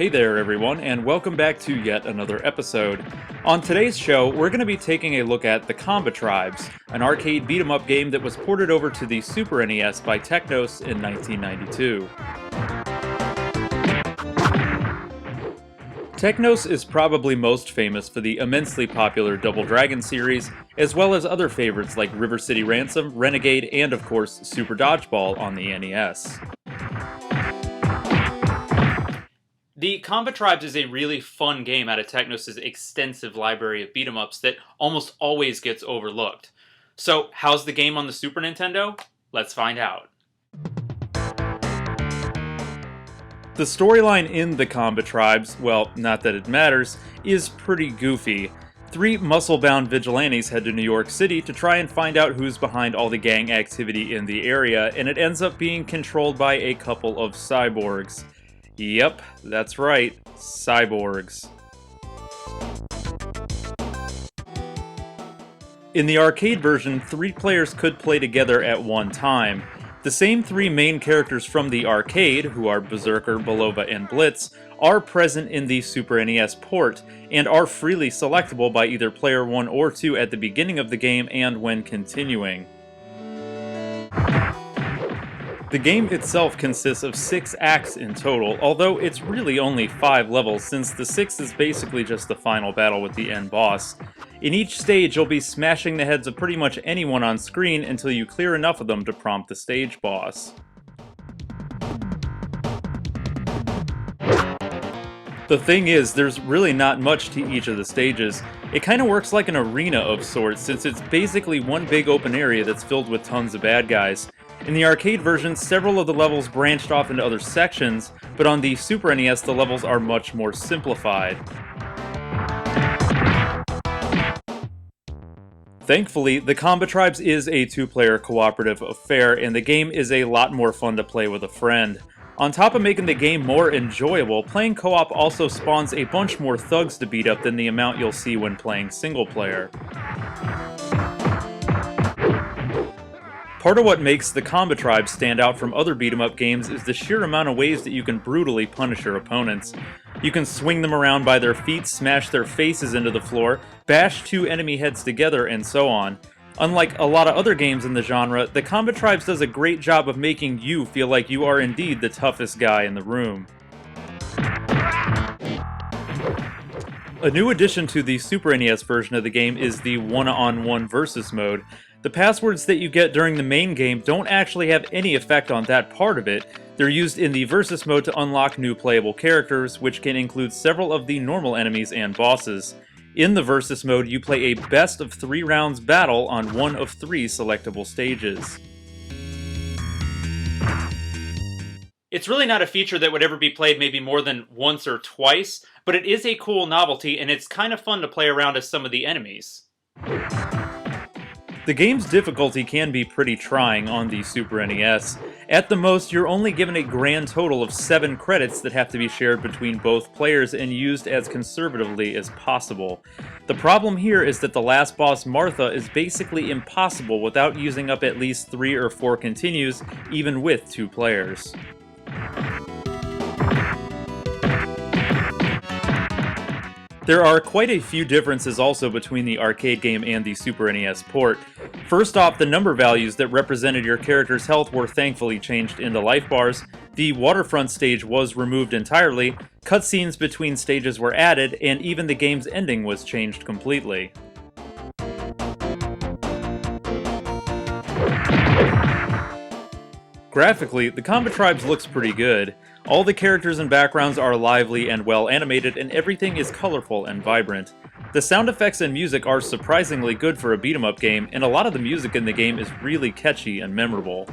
Hey there everyone, and welcome back to yet another episode. On today's show, we're going to be taking a look at the Combatribes, an arcade beat-em-up game that was ported over to the Super NES by Technos in 1992. Technos is probably most famous for the immensely popular Double Dragon series, as well as other favorites like River City Ransom, Renegade, and of course Super Dodgeball on the NES. The Combatribes is a really fun game out of Technos' extensive library of beat-em-ups that almost always gets overlooked. So, how's the game on the Super Nintendo? Let's find out. The storyline in the Combatribes, well, not that it matters, is pretty goofy. Three muscle-bound vigilantes head to New York City to try and find out who's behind all the gang activity in the area, and it ends up being controlled by a couple of cyborgs. Yep, that's right, cyborgs. In the arcade version, 3 players could play together at one time. The same 3 main characters from the arcade, who are Berserker, Belova, and Blitz, are present in the Super NES port, and are freely selectable by either player 1 or 2 at the beginning of the game and when continuing. The game itself consists of 6 acts in total, although it's really only 5 levels since the 6th is basically just the final battle with the end boss. In each stage you'll be smashing the heads of pretty much anyone on screen until you clear enough of them to prompt the stage boss. The thing is, there's really not much to each of the stages. It kinda works like an arena of sorts since it's basically one big open area that's filled with tons of bad guys. In the arcade version, several of the levels branched off into other sections, but on the Super NES the levels are much more simplified. Thankfully, the Combatribes is a 2-player cooperative affair, and the game is a lot more fun to play with a friend. On top of making the game more enjoyable, playing co-op also spawns a bunch more thugs to beat up than the amount you'll see when playing single player. Part of what makes the Combatribes stand out from other beat-em-up games is the sheer amount of ways that you can brutally punish your opponents. You can swing them around by their feet, smash their faces into the floor, bash 2 enemy heads together, and so on. Unlike a lot of other games in the genre, the Combatribes does a great job of making you feel like you are indeed the toughest guy in the room. A new addition to the Super NES version of the game is the one-on-one versus mode. The passwords that you get during the main game don't actually have any effect on that part of it. They're used in the versus mode to unlock new playable characters, which can include several of the normal enemies and bosses. In the versus mode, you play a best of 3 rounds battle on one of 3 selectable stages. It's really not a feature that would ever be played maybe more than once or twice, but it is a cool novelty and it's kind of fun to play around as some of the enemies. The game's difficulty can be pretty trying on the Super NES. At the most, you're only given a grand total of 7 credits that have to be shared between both players and used as conservatively as possible. The problem here is that the last boss, Martha, is basically impossible without using up at least 3 or 4 continues, even with 2 players. There are quite a few differences also between the arcade game and the Super NES port. First off, the number values that represented your character's health were thankfully changed into life bars, the waterfront stage was removed entirely, cutscenes between stages were added, and even the game's ending was changed completely. Graphically, the Combatribes looks pretty good. All the characters and backgrounds are lively and well animated, and everything is colorful and vibrant. The sound effects and music are surprisingly good for a beat-em-up game, and a lot of the music in the game is really catchy and memorable.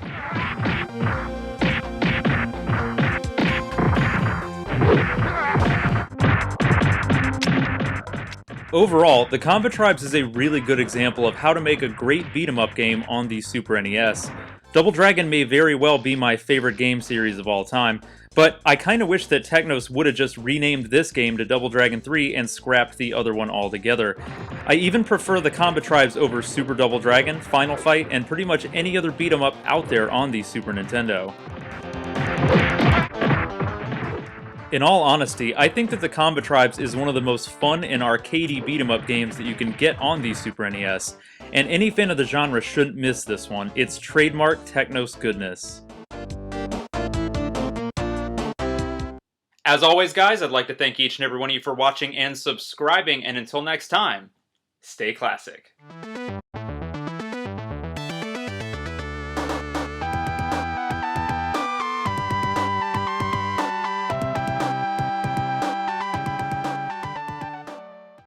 Overall, the Combatribes is a really good example of how to make a great beat-em-up game on the Super NES. Double Dragon may very well be my favorite game series of all time, but I kinda wish that Technos would've just renamed this game to Double Dragon 3 and scrapped the other one altogether. I even prefer the Combatribes over Super Double Dragon, Final Fight, and pretty much any other beat-em-up out there on the Super Nintendo. In all honesty, I think that the Combatribes is one of the most fun and arcadey beat-em-up games that you can get on the Super NES, and any fan of the genre shouldn't miss this one. It's trademark Technos goodness. As always, guys, I'd like to thank each and every one of you for watching and subscribing, and until next time, stay classic.